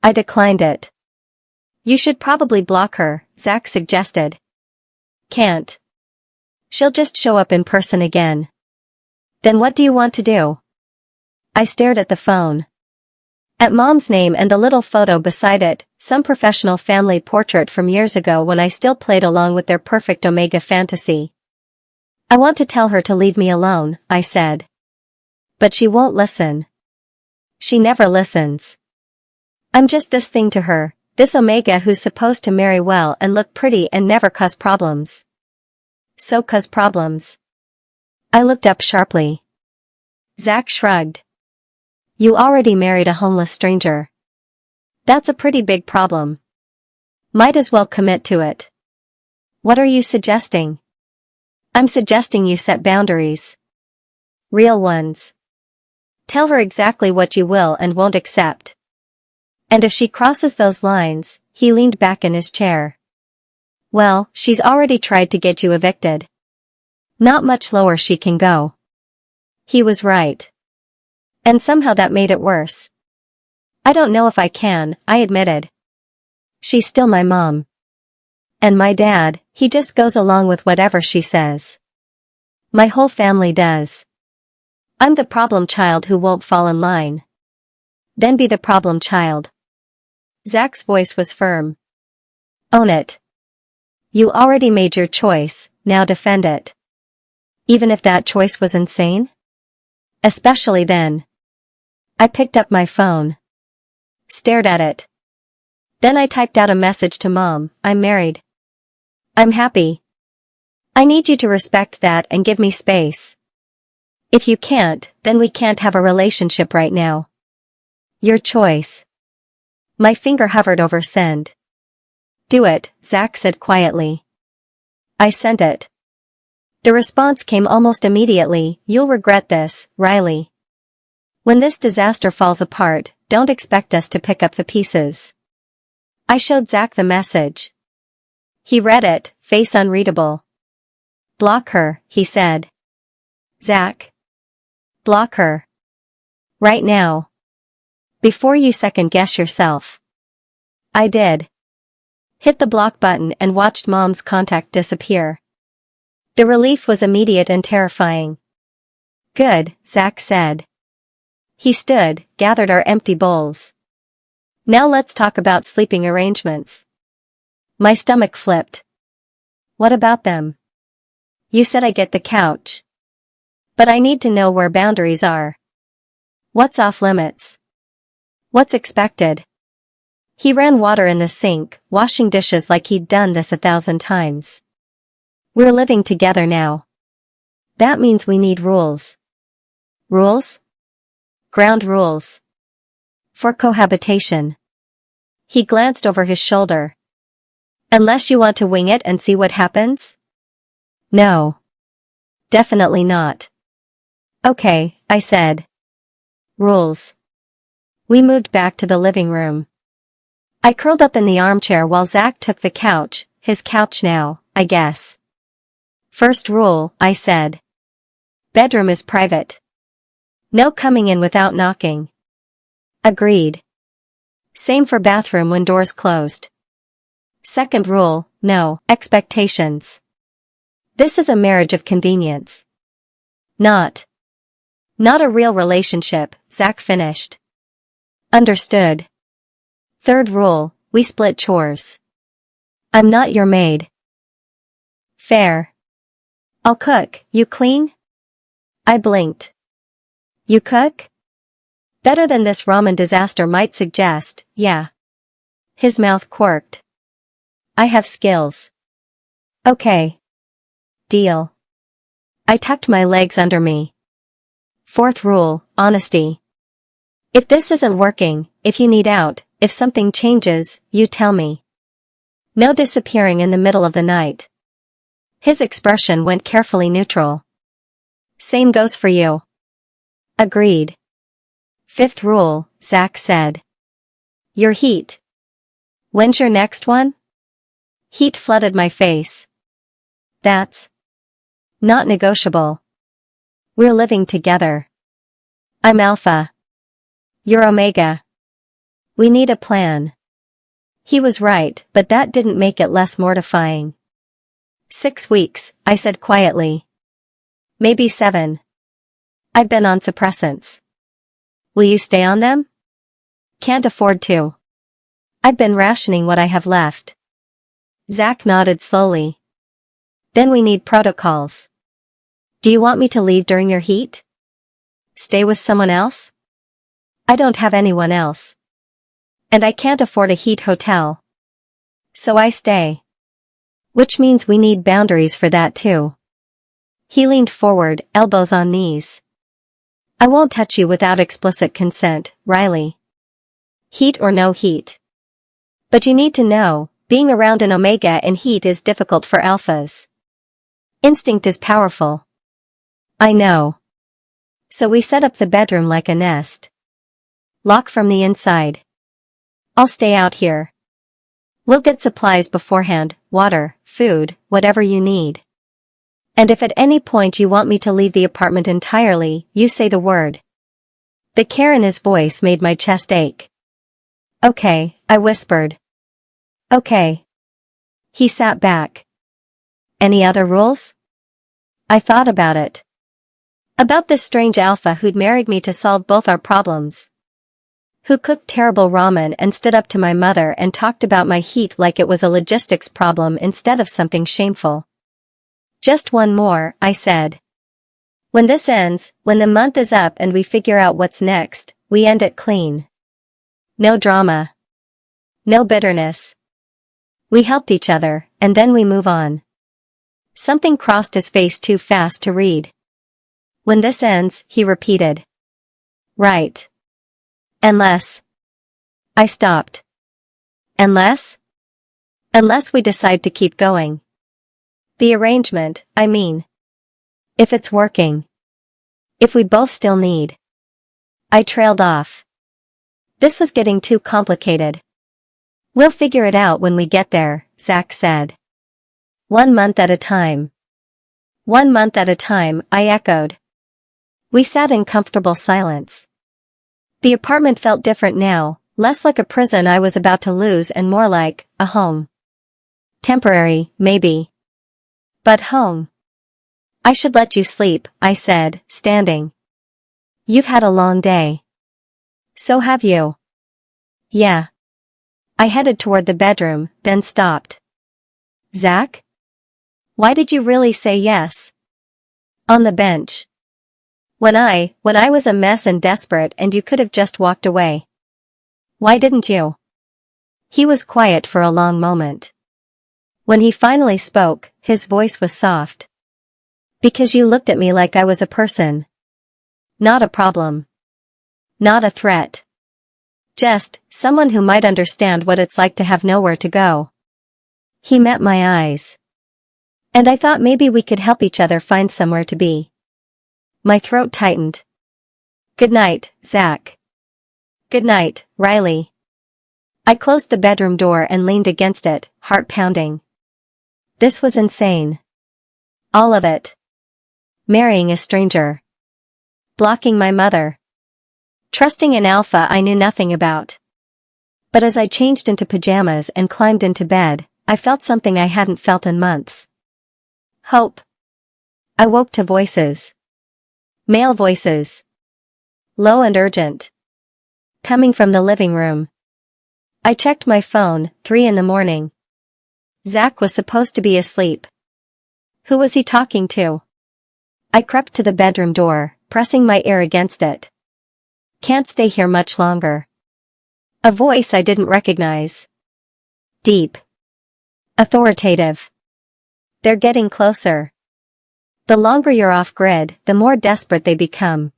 I declined it. You should probably block her, Zach suggested. Can't. She'll just show up in person again. Then what do you want to do? I stared at the phone. At Mom's name and a little photo beside it, some professional family portrait from years ago when I still played along with their perfect Omega fantasy. I want to tell her to leave me alone, I said. But she won't listen. She never listens. I'm just this thing to her, this Omega who's supposed to marry well and look pretty and never cause problems. So cause problems. I looked up sharply. Zach shrugged. You already married a homeless stranger. That's a pretty big problem. Might as well commit to it. What are you suggesting? I'm suggesting you set boundaries. Real ones. Tell her exactly what you will and won't accept. And if she crosses those lines, he leaned back in his chair. Well, she's already tried to get you evicted. Not much lower she can go. He was right. And somehow that made it worse. I don't know if I can, I admitted. She's still my mom. And my dad, he just goes along with whatever she says. My whole family does. I'm the problem child who won't fall in line. Then be the problem child. Zach's voice was firm. Own it. You already made your choice, now defend it. Even if that choice was insane? Especially then. I picked up my phone. Stared at it. Then I typed out a message to Mom, I'm married. I'm happy. I need you to respect that and give me space. If you can't, then we can't have a relationship right now. Your choice. My finger hovered over send. Do it, Zach said quietly. I sent it. The response came almost immediately, you'll regret this, Riley. When this disaster falls apart, don't expect us to pick up the pieces. I showed Zach the message. He read it, face unreadable. Block her, he said. Zach. Block her. Right now. Before you second guess yourself. I did. Hit the block button and watched Mom's contact disappear. The relief was immediate and terrifying. Good, Zach said. He stood, gathered our empty bowls. Now let's talk about sleeping arrangements. My stomach flipped. What about them? You said I get the couch. But I need to know where boundaries are. What's off limits? What's expected? He ran water in the sink, washing dishes like he'd done this 1,000 times. We're living together now. That means we need rules. Rules? Ground rules. For cohabitation. He glanced over his shoulder. Unless you want to wing it and see what happens? No. Definitely not. Okay, I said. Rules. We moved back to the living room. I curled up in the armchair while Zach took the couch, his couch now, I guess. First rule, I said. Bedroom is private. No coming in without knocking. Agreed. Same for bathroom when doors closed. Second rule, no expectations. This is a marriage of convenience. Not a real relationship, Zach finished. Understood. Third rule, we split chores. I'm not your maid. Fair. I'll cook, you clean? I blinked. You cook? Better than this ramen disaster might suggest, yeah. His mouth quirked. I have skills. Okay. Deal. I tucked my legs under me. Fourth rule, honesty. If this isn't working, if you need out, if something changes, you tell me. No disappearing in the middle of the night. His expression went carefully neutral. Same goes for you. Agreed. Fifth rule, Zach said. Your heat. When's your next one? Heat flooded my face. That's not negotiable. We're living together. I'm alpha. You're omega. We need a plan. He was right, but that didn't make it less mortifying. 6 weeks, I said quietly. Maybe 7. I've been on suppressants. Will you stay on them? Can't afford to. I've been rationing what I have left. Zach nodded slowly. Then we need protocols. Do you want me to leave during your heat? Stay with someone else? I don't have anyone else. And I can't afford a heat hotel. So I stay. Which means we need boundaries for that too. He leaned forward, elbows on knees. I won't touch you without explicit consent, Riley. Heat or no heat. But you need to know, being around an omega in heat is difficult for alphas. Instinct is powerful. I know. So we set up the bedroom like a nest. Lock from the inside. I'll stay out here. We'll get supplies beforehand, water, food, whatever you need. And if at any point you want me to leave the apartment entirely, you say the word. The care in his voice made my chest ache. Okay, I whispered. Okay. He sat back. Any other rules? I thought about it. About this strange alpha who'd married me to solve both our problems. Who cooked terrible ramen and stood up to my mother and talked about my heat like it was a logistics problem instead of something shameful. Just one more, I said. When this ends, when the month is up and we figure out what's next, we end it clean. No drama. No bitterness. We helped each other, and then we move on. Something crossed his face too fast to read. When this ends, he repeated. Right. Unless. I stopped. Unless? Unless we decide to keep going. The arrangement, I mean. If it's working. If we both still need. I trailed off. This was getting too complicated. We'll figure it out when we get there, Zach said. 1 month at a time. 1 month at a time, I echoed. We sat in comfortable silence. The apartment felt different now, less like a prison I was about to lose and more like a home. Temporary, maybe. But home. I should let you sleep, I said, standing. You've had a long day. So have you. Yeah. I headed toward the bedroom, then stopped. Zach? Why did you really say yes? On the bench. When I was a mess and desperate and you could have just walked away. Why didn't you? He was quiet for a long moment. When he finally spoke, his voice was soft. Because you looked at me like I was a person. Not a problem. Not a threat. Just someone who might understand what it's like to have nowhere to go. He met my eyes. And I thought maybe we could help each other find somewhere to be. My throat tightened. Good night, Zach. Good night, Riley. I closed the bedroom door and leaned against it, heart pounding. This was insane. All of it. Marrying a stranger. Blocking my mother. Trusting an alpha I knew nothing about. But as I changed into pajamas and climbed into bed, I felt something I hadn't felt in months. Hope. I woke to voices. Male voices. Low and urgent. Coming from the living room. I checked my phone, 3 a.m. Zach was supposed to be asleep. Who was he talking to? I crept to the bedroom door, pressing my ear against it. Can't stay here much longer. A voice I didn't recognize. Deep. Authoritative. They're getting closer. The longer you're off-grid, the more desperate they become.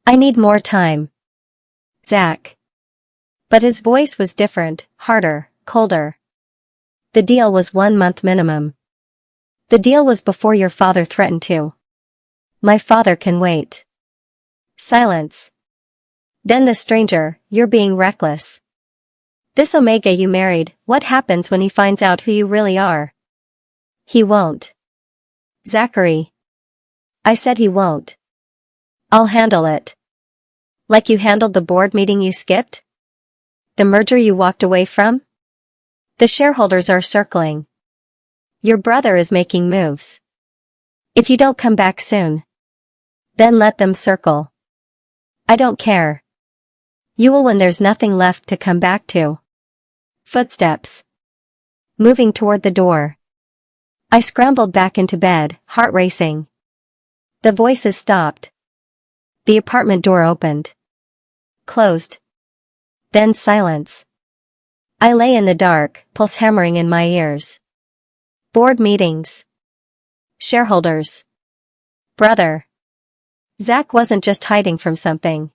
I need more time. Zach. But his voice was different, harder, colder. The deal was 1 month minimum. The deal was before your father threatened to. My father can wait. Silence. Then the stranger, you're being reckless. This Omega you married, what happens when he finds out who you really are? He won't. Zachary. I said he won't. I'll handle it. Like you handled the board meeting you skipped? The merger you walked away from? The shareholders are circling. Your brother is making moves. If you don't come back soon, then let them circle. I don't care. You will when there's nothing left to come back to. Footsteps. Moving toward the door. I scrambled back into bed, heart racing. The voices stopped. The apartment door opened. Closed. Then silence. I lay in the dark, pulse hammering in my ears. Board meetings. Shareholders. Brother. Zach wasn't just hiding from something.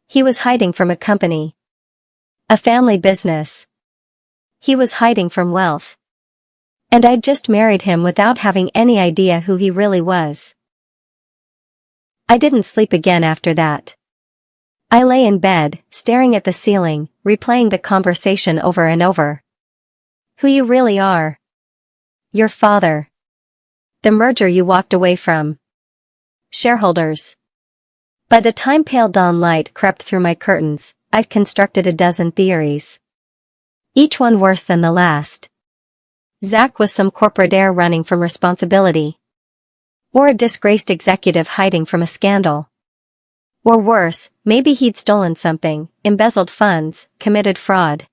He was hiding from a company. A family business. He was hiding from wealth. And I'd just married him without having any idea who he really was. I didn't sleep again after that. I lay in bed, staring at the ceiling, replaying the conversation over and over. Who you really are. Your father. The merger you walked away from. Shareholders. By the time pale dawn light crept through my curtains, I'd constructed a dozen theories. Each one worse than the last. Zach was some corporate heir running from responsibility. Or a disgraced executive hiding from a scandal. Or worse, maybe he'd stolen something, embezzled funds, committed fraud.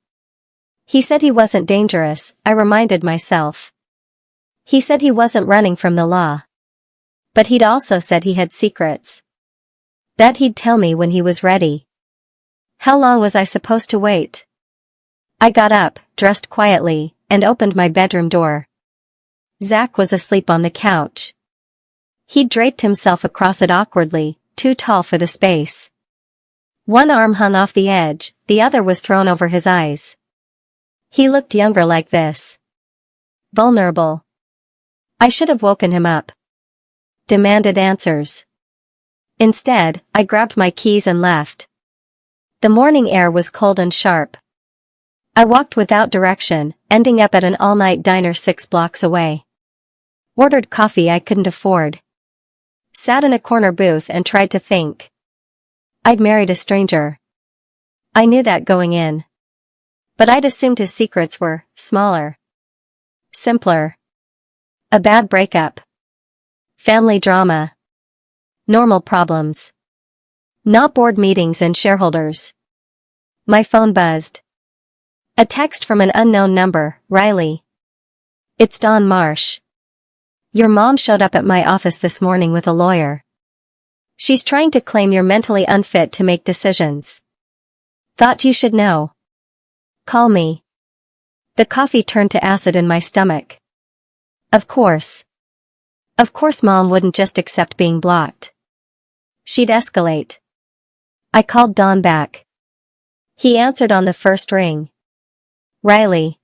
He said he wasn't dangerous, I reminded myself. He said he wasn't running from the law. But he'd also said he had secrets. That he'd tell me when he was ready. How long was I supposed to wait? I got up, dressed quietly, and opened my bedroom door. Zach was asleep on the couch. He'd draped himself across it awkwardly, too tall for the space. One arm hung off the edge, the other was thrown over his eyes. He looked younger like this. Vulnerable. I should have woken him up. Demanded answers. Instead, I grabbed my keys and left. The morning air was cold and sharp. I walked without direction, ending up at an all-night diner 6 blocks away. Ordered coffee I couldn't afford. Sat in a corner booth and tried to think. I'd married a stranger. I knew that going in. But I'd assumed his secrets were smaller. Simpler. A bad breakup. Family drama. Normal problems. Not board meetings and shareholders. My phone buzzed. A text from an unknown number, Riley. It's Dawn Marsh. Your mom showed up at my office this morning with a lawyer. She's trying to claim you're mentally unfit to make decisions. Thought you should know. Call me. The coffee turned to acid in my stomach. Of course. Of course Mom wouldn't just accept being blocked. She'd escalate. I called Don back. He answered on the first ring. Riley.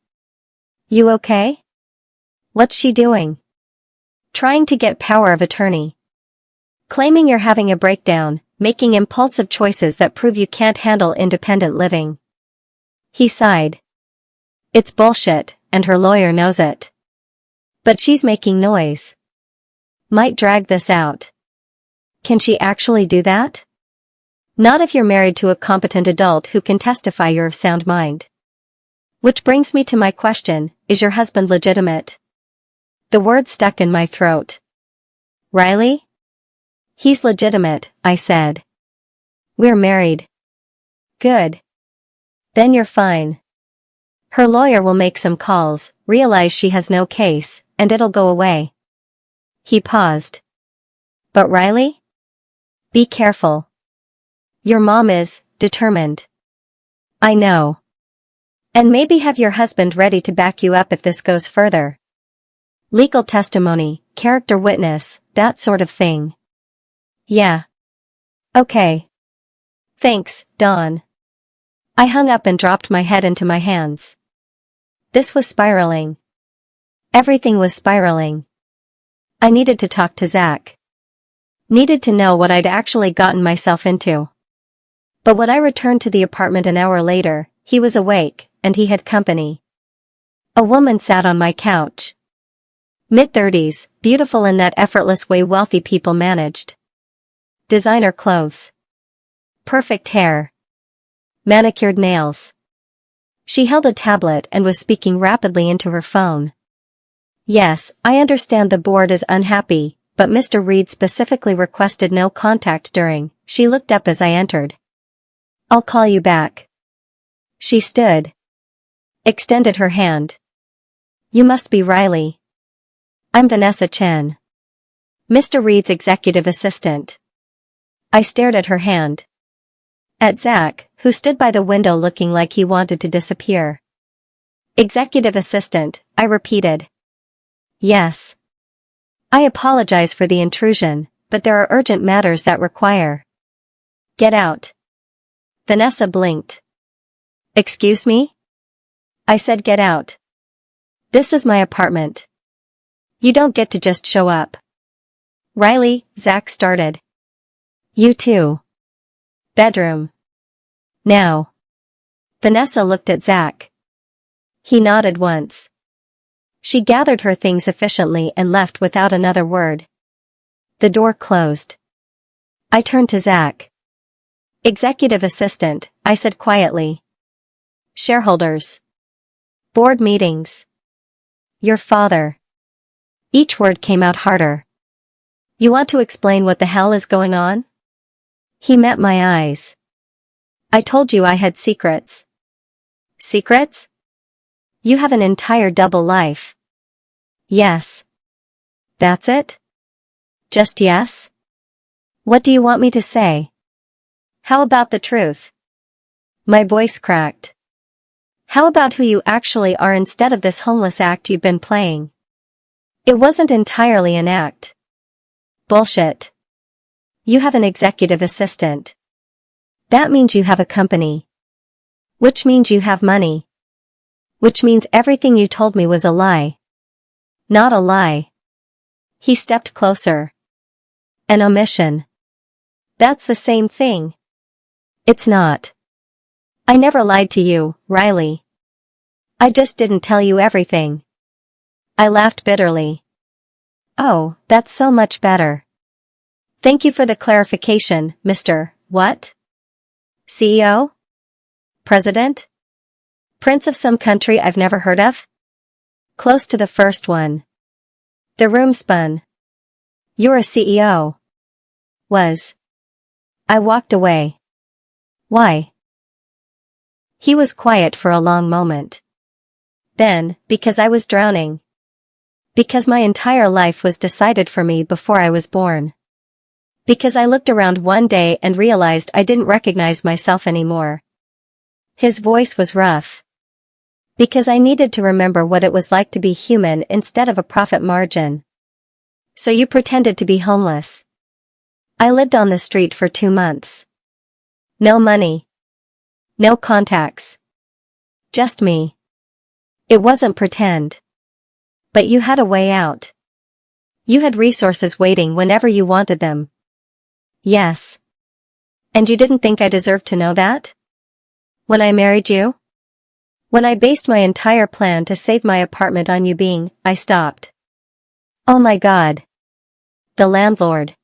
You okay? What's she doing? Trying to get power of attorney. Claiming you're having a breakdown, making impulsive choices that prove you can't handle independent living. He sighed. It's bullshit, and her lawyer knows it. But she's making noise. Might drag this out. Can she actually do that? Not if you're married to a competent adult who can testify you're of sound mind. Which brings me to my question, is your husband legitimate? The word stuck in my throat. Riley? He's legitimate, I said. We're married. Good. Then you're fine. Her lawyer will make some calls, realize she has no case, and it'll go away. He paused. But Riley? Be careful. Your mom is determined. I know. And maybe have your husband ready to back you up if this goes further. Legal testimony, character witness, that sort of thing. Yeah. Okay. Thanks, Don. I hung up and dropped my head into my hands. This was spiraling. Everything was spiraling. I needed to talk to Zach. Needed to know what I'd actually gotten myself into. But when I returned to the apartment an hour later, he was awake, and he had company. A woman sat on my couch. Mid-30s, beautiful in that effortless way wealthy people managed. Designer clothes. Perfect hair. Manicured nails. She held a tablet and was speaking rapidly into her phone. Yes, I understand the board is unhappy, but Mr. Reid specifically requested no contact during. She looked up as I entered. I'll call you back. She stood. Extended her hand. You must be Riley. I'm Vanessa Chen. Mr. Reid's executive assistant. I stared at her hand. At Zach, who stood by the window looking like he wanted to disappear. Executive assistant, I repeated. Yes. I apologize for the intrusion, but there are urgent matters that require. Get out. Vanessa blinked. Excuse me? I said get out. This is my apartment. You don't get to just show up. Riley, Zach started. You too. Bedroom. Now. Vanessa looked at Zach. He nodded once. She gathered her things efficiently and left without another word. The door closed. I turned to Zach. Executive assistant, I said quietly. Shareholders. Board meetings. Your father. Each word came out harder. You want to explain what the hell is going on? He met my eyes. I told you I had secrets. Secrets? You have an entire double life. Yes. That's it? Just yes? What do you want me to say? How about the truth? My voice cracked. How about who you actually are instead of this homeless act you've been playing? It wasn't entirely an act. Bullshit. You have an executive assistant. That means you have a company. Which means you have money. Which means everything you told me was a lie. Not a lie. He stepped closer. An omission. That's the same thing. It's not. I never lied to you, Riley. I just didn't tell you everything. I laughed bitterly. Oh, that's so much better. Thank you for the clarification, Mr. What? CEO? President? Prince of some country I've never heard of? Close to the first one. The room spun. You're a CEO. Was. I walked away. Why? He was quiet for a long moment. Then, because I was drowning. Because my entire life was decided for me before I was born. Because I looked around one day and realized I didn't recognize myself anymore. His voice was rough. Because I needed to remember what it was like to be human instead of a profit margin. So you pretended to be homeless. I lived on the street for 2 months. No money. No contacts. Just me. It wasn't pretend. But you had a way out. You had resources waiting whenever you wanted them. Yes. And you didn't think I deserved to know that? When I married you? When I based my entire plan to save my apartment on you being, I stopped. Oh my God. The landlord.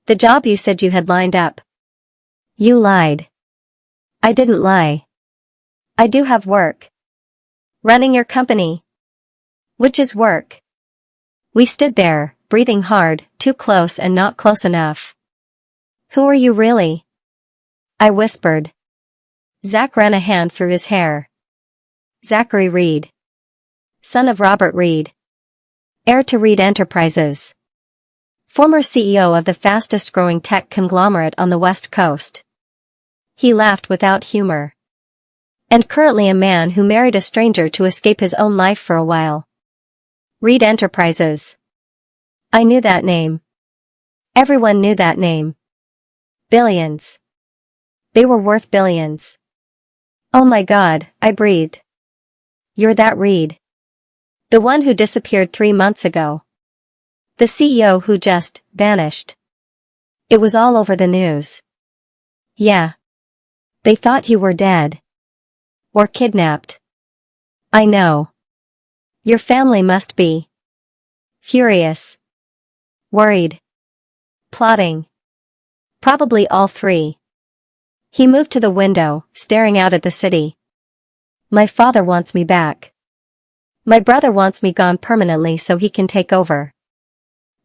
The job you said you had lined up. You lied. I didn't lie. I do have work. Running your company. Which is work. We stood there, breathing hard, too close and not close enough. Who are you really? I whispered. Zach ran a hand through his hair. Zachary Reid. Son of Robert Reid. Heir to Reid Enterprises. Former CEO of the fastest growing tech conglomerate on the West Coast. He laughed without humor. And currently a man who married a stranger to escape his own life for a while. Reid Enterprises. I knew that name. Everyone knew that name. Billions. They were worth billions. Oh my God, I breathed. You're that Reid. The one who disappeared 3 months ago. The CEO who just vanished. It was all over the news. Yeah. They thought you were dead. Or kidnapped. I know. Your family must be furious. Worried. Plotting. Probably all three. He moved to the window, staring out at the city. My father wants me back. My brother wants me gone permanently so he can take over.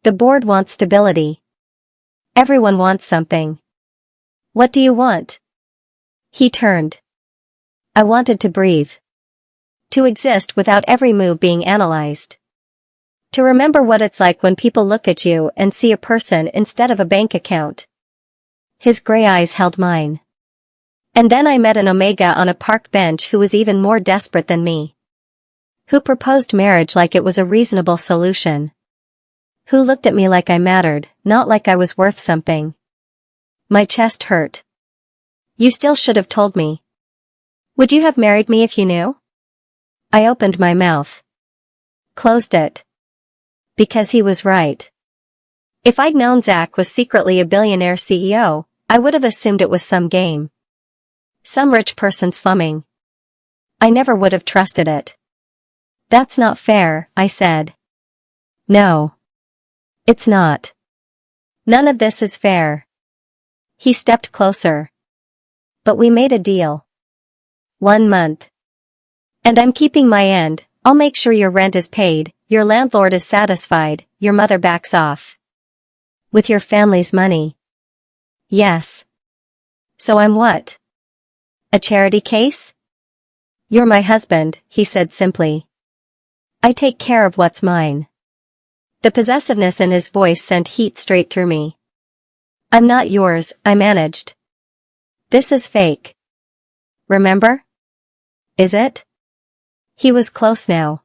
The board wants stability. Everyone wants something. What do you want? He turned. I wanted to breathe. To exist without every move being analyzed. To remember what it's like when people look at you and see a person instead of a bank account. His gray eyes held mine. And then I met an Omega on a park bench who was even more desperate than me. Who proposed marriage like it was a reasonable solution. Who looked at me like I mattered, not like I was worth something. My chest hurt. You still should have told me. Would you have married me if you knew? I opened my mouth. Closed it. Because he was right. If I'd known Zach was secretly a billionaire CEO, I would have assumed it was some game. Some rich person slumming. I never would have trusted it. That's not fair, I said. No. It's not. None of this is fair. He stepped closer. But we made a deal. 1 month. And I'm keeping my end. I'll make sure your rent is paid, your landlord is satisfied, your mother backs off. With your family's money. Yes. So I'm what? A charity case? You're my husband, he said simply. I take care of what's mine. The possessiveness in his voice sent heat straight through me. I'm not yours, I managed. This is fake. Remember? Is it? He was close now.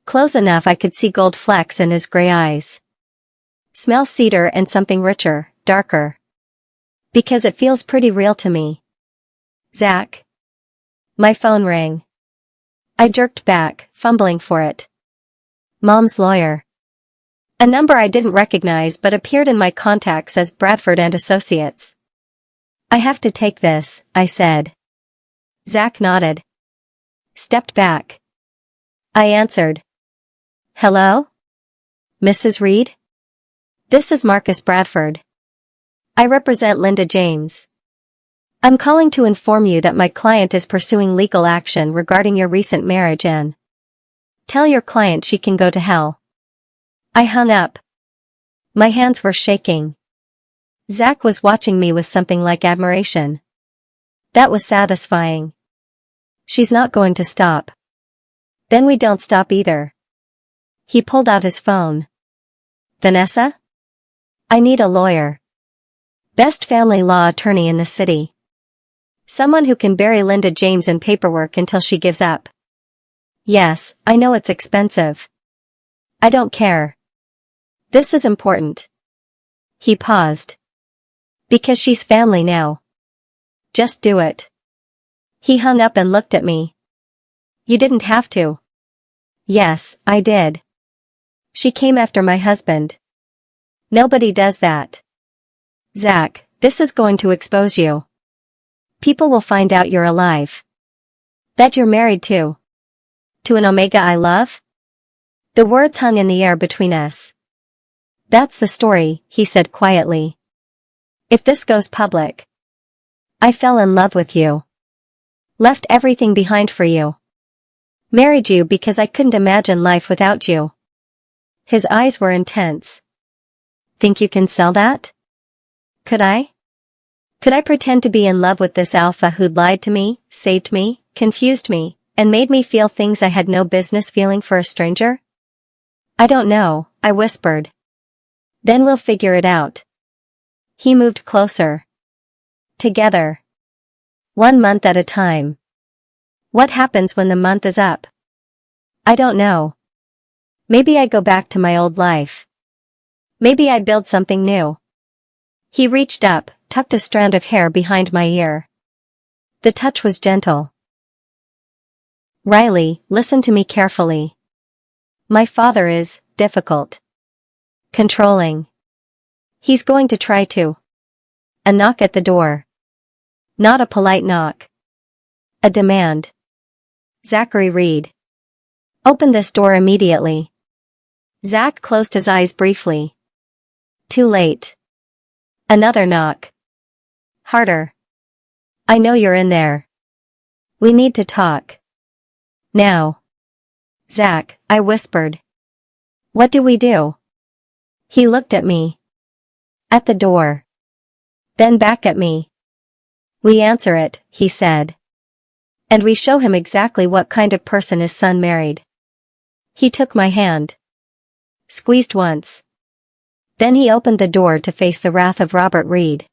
Close enough I could see gold flecks in his gray eyes. Smell cedar and something richer, darker. Because it feels pretty real to me. Zach. My phone rang. I jerked back, fumbling for it. Mom's lawyer. A number I didn't recognize but appeared in my contacts as Bradford and Associates. I have to take this, I said. Zach nodded. Stepped back. I answered. Hello? Mrs. Reid? This is Marcus Bradford. I represent Linda James. I'm calling to inform you that my client is pursuing legal action regarding your recent marriage and tell your client she can go to hell. I hung up. My hands were shaking. Zach was watching me with something like admiration. That was satisfying. She's not going to stop. Then we don't stop either. He pulled out his phone. Vanessa? I need a lawyer. Best family law attorney in the city. Someone who can bury Linda James in paperwork until she gives up. Yes, I know it's expensive. I don't care. This is important. He paused. Because she's family now. Just do it. He hung up and looked at me. You didn't have to. Yes, I did. She came after my husband. Nobody does that. Zach, this is going to expose you. People will find out you're alive. That you're married to. To an Omega I love? The words hung in the air between us. That's the story, he said quietly. If this goes public. I fell in love with you. Left everything behind for you. Married you because I couldn't imagine life without you. His eyes were intense. Think you can sell that? Could I? Could I pretend to be in love with this alpha who'd lied to me, saved me, confused me, and made me feel things I had no business feeling for a stranger? I don't know, I whispered. Then we'll figure it out. He moved closer. Together. 1 month at a time. What happens when the month is up? I don't know. Maybe I go back to my old life. Maybe I build something new. He reached up, tucked a strand of hair behind my ear. The touch was gentle. Riley, listen to me carefully. My father is difficult. Controlling. He's going to try to. A knock at the door. Not a polite knock. A demand. Zachary Reid. Open this door immediately. Zach closed his eyes briefly. Too late. Another knock. Harder. I know you're in there. We need to talk. Now. Zach, I whispered. What do we do? He looked at me. At the door. Then back at me. We answer it, he said. And we show him exactly what kind of person his son married. He took my hand. Squeezed once. Then he opened the door to face the wrath of Robert Reid.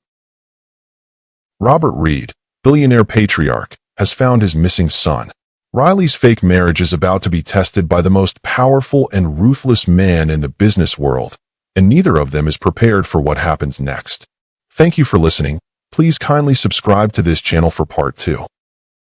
Robert Reid, billionaire patriarch, has found his missing son. Riley's fake marriage is about to be tested by the most powerful and ruthless man in the business world, and neither of them is prepared for what happens next. Thank you for listening. Please kindly subscribe to this channel for part 2.